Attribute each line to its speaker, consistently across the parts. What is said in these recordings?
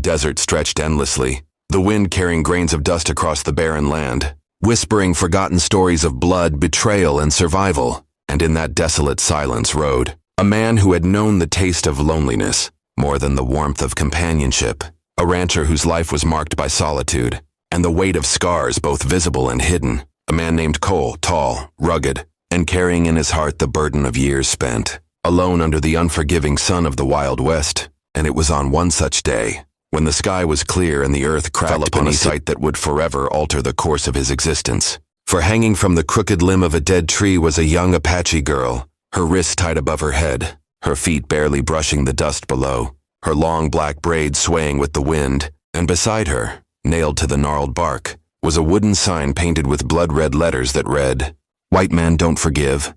Speaker 1: desert stretched endlessly, the wind carrying grains of dust across the barren land, whispering forgotten stories of blood, betrayal, and survival. And in that desolate silence rode a man who had known the taste of loneliness more than the warmth of companionship, a rancher whose life was marked by solitude and the weight of scars both visible and hidden, a man named Cole, tall, rugged, and carrying in his heart the burden of years spent, alone under the unforgiving sun of the Wild West. And it was on one such day, when the sky was clear and the earth cracked upon a sight that would forever alter the course of his existence. For hanging from the crooked limb of a dead tree was a young Apache girl, her wrists tied above her head, her feet barely brushing the dust below, her long black braids swaying with the wind, and beside her, nailed to the gnarled bark, was a wooden sign painted with blood-red letters that read, "White man don't forgive,"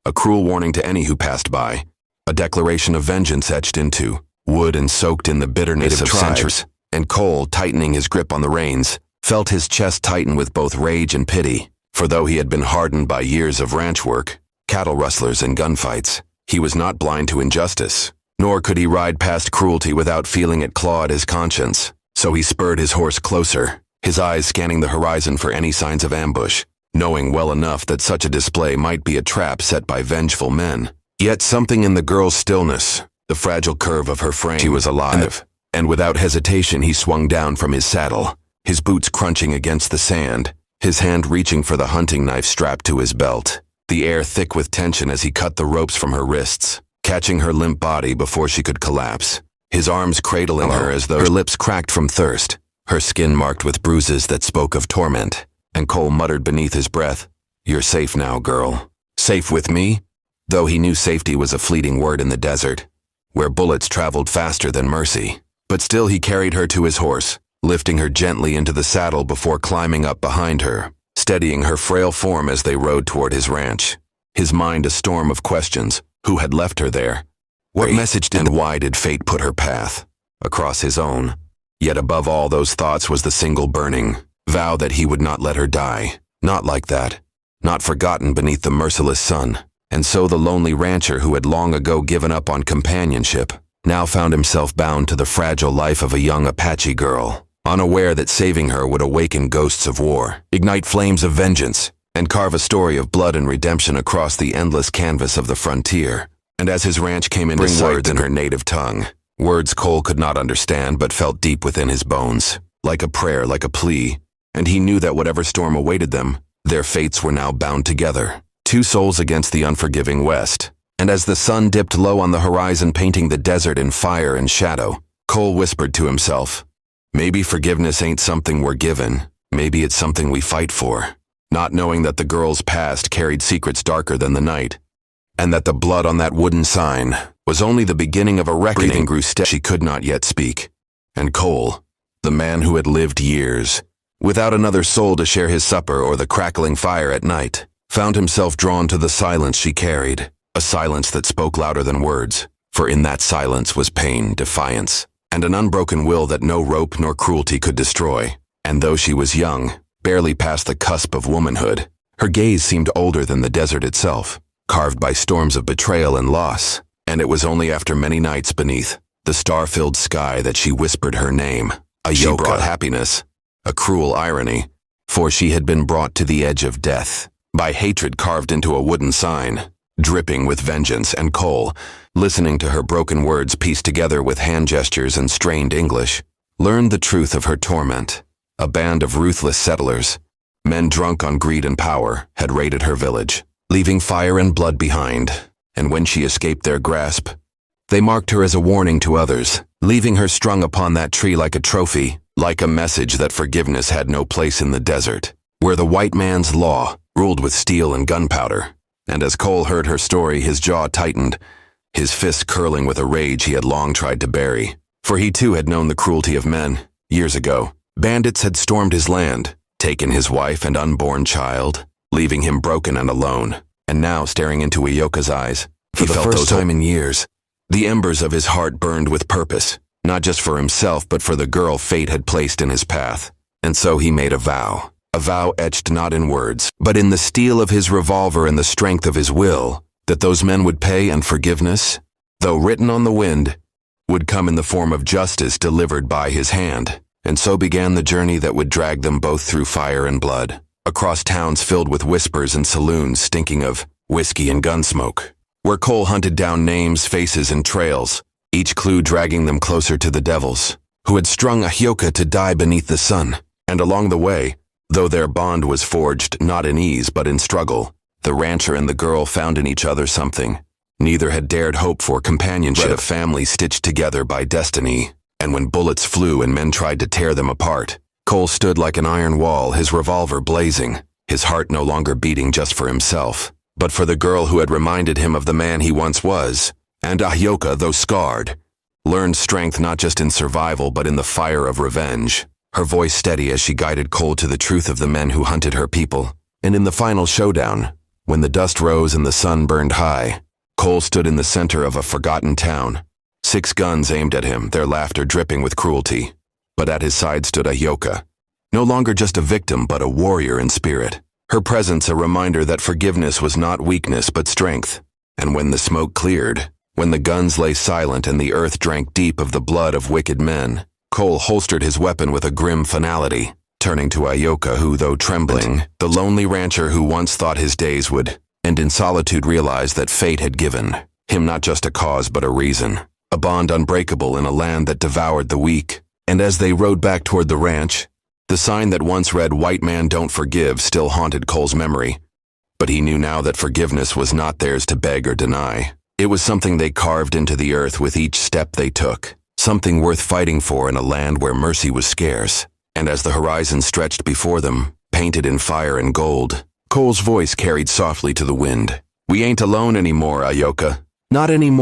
Speaker 1: a cruel warning to any who passed by, a declaration of vengeance etched into wood and soaked in the bitterness of centuries. And Cole, tightening his grip on the reins, felt his chest tighten with both rage and pity, for though he had been hardened by years of ranch work, cattle rustlers, and gunfights, he was not blind to injustice, nor could he ride past cruelty without feeling it claw at his conscience. So he spurred his horse closer, his eyes scanning the horizon for any signs of ambush, knowing well enough that such a display might be a trap set by vengeful men. Yet something in the girl's stillness, the fragile curve of her frame, she was alive, and without hesitation he swung down from his saddle, his boots crunching against the sand, his hand reaching for the hunting knife strapped to his belt, the air thick with tension as he cut the ropes from her wrists, catching her limp body before she could collapse, his arms cradling her as though her lips cracked from thirst, her skin marked with bruises that spoke of torment. And Cole muttered beneath his breath, "You're safe now, girl. Safe with me?" Though he knew safety was a fleeting word in the desert, where bullets traveled faster than mercy. But still he carried her to his horse, lifting her gently into the saddle before climbing up behind her, steadying her frail form as they rode toward his ranch. His mind a storm of questions. Who had left her there? What message did, and why did fate put her path across his own? Yet above all those thoughts was the single burning vow that he would not let her die. Not like that. Not forgotten beneath the merciless sun. And so the lonely rancher who had long ago given up on companionship now found himself bound to the fragile life of a young Apache girl, unaware that saving her would awaken ghosts of war, ignite flames of vengeance, and carve a story of blood and redemption across the endless canvas of the frontier. And as his ranch came into sight, words in her native tongue, words Cole could not understand but felt deep within his bones, like a prayer, like a plea, and he knew that whatever storm awaited them, their fates were now bound together. Two souls against the unforgiving West. And as the sun dipped low on the horizon painting the desert in fire and shadow, Cole whispered to himself, "Maybe forgiveness ain't something we're given, maybe it's something we fight for," not knowing that the girl's past carried secrets darker than the night, and that the blood on that wooden sign was only the beginning of a reckoning. Breathing grew steady. She could not yet speak. And Cole, the man who had lived years, without another soul to share his supper or the crackling fire at night, found himself drawn to the silence she carried, a silence that spoke louder than words, for in that silence was pain, defiance, and an unbroken will that no rope nor cruelty could destroy. And though she was young, barely past the cusp of womanhood, her gaze seemed older than the desert itself, carved by storms of betrayal and loss. And it was only after many nights beneath the star-filled sky that she whispered her name. She brought happiness, a cruel irony, for she had been brought to the edge of death by hatred carved into a wooden sign, dripping with vengeance. And Cole, listening to her broken words pieced together with hand gestures and strained English, learned the truth of her torment. A band of ruthless settlers, men drunk on greed and power, had raided her village, leaving fire and blood behind. And when she escaped their grasp, they marked her as a warning to others, leaving her strung upon that tree like a trophy, like a message that forgiveness had no place in the desert, where the white man's law ruled with steel and gunpowder. And as Cole heard her story, his jaw tightened, his fist curling with a rage he had long tried to bury. For he too had known the cruelty of men. Years ago, bandits had stormed his land, taken his wife and unborn child, leaving him broken and alone. And now, staring into Iyoka's eyes, he felt the first time in years, the embers of his heart burned with purpose, not just for himself but for the girl fate had placed in his path. And so he made a vow etched not in words, but in the steel of his revolver and the strength of his will, that those men would pay, and forgiveness, though written on the wind, would come in the form of justice delivered by his hand. And so began the journey that would drag them both through fire and blood, across towns filled with whispers and saloons stinking of whiskey and gun smoke, where Cole hunted down names, faces, and trails, each clue dragging them closer to the devils, who had strung Ahyoka to die beneath the sun. And along the way, though their bond was forged not in ease but in struggle, the rancher and the girl found in each other something neither had dared hope for: companionship, a family stitched together by destiny. And when bullets flew and men tried to tear them apart, Cole stood like an iron wall, his revolver blazing, his heart no longer beating just for himself, but for the girl who had reminded him of the man he once was. And Ahyoka, though scarred, learned strength not just in survival but in the fire of revenge, her voice steady as she guided Cole to the truth of the men who hunted her people. And in the final showdown, when the dust rose and the sun burned high, Cole stood in the center of a forgotten town. 6 guns aimed at him, their laughter dripping with cruelty. But at his side stood Ahyoka, no longer just a victim but a warrior in spirit. Her presence a reminder that forgiveness was not weakness but strength. And when the smoke cleared, when the guns lay silent and the earth drank deep of the blood of wicked men, Cole holstered his weapon with a grim finality, turning to Ahyoka who, though trembling, the lonely rancher who once thought his days would end in solitude, realized that fate had given him not just a cause but a reason, a bond unbreakable in a land that devoured the weak. And as they rode back toward the ranch, the sign that once read "White Man Don't Forgive" still haunted Cole's memory. But he knew now that forgiveness was not theirs to beg or deny. It was something they carved into the earth with each step they took, something worth fighting for in a land where mercy was scarce. And as the horizon stretched before them, painted in fire and gold, Cole's voice carried softly to the wind. "We ain't alone anymore, Ahyoka. Not anymore."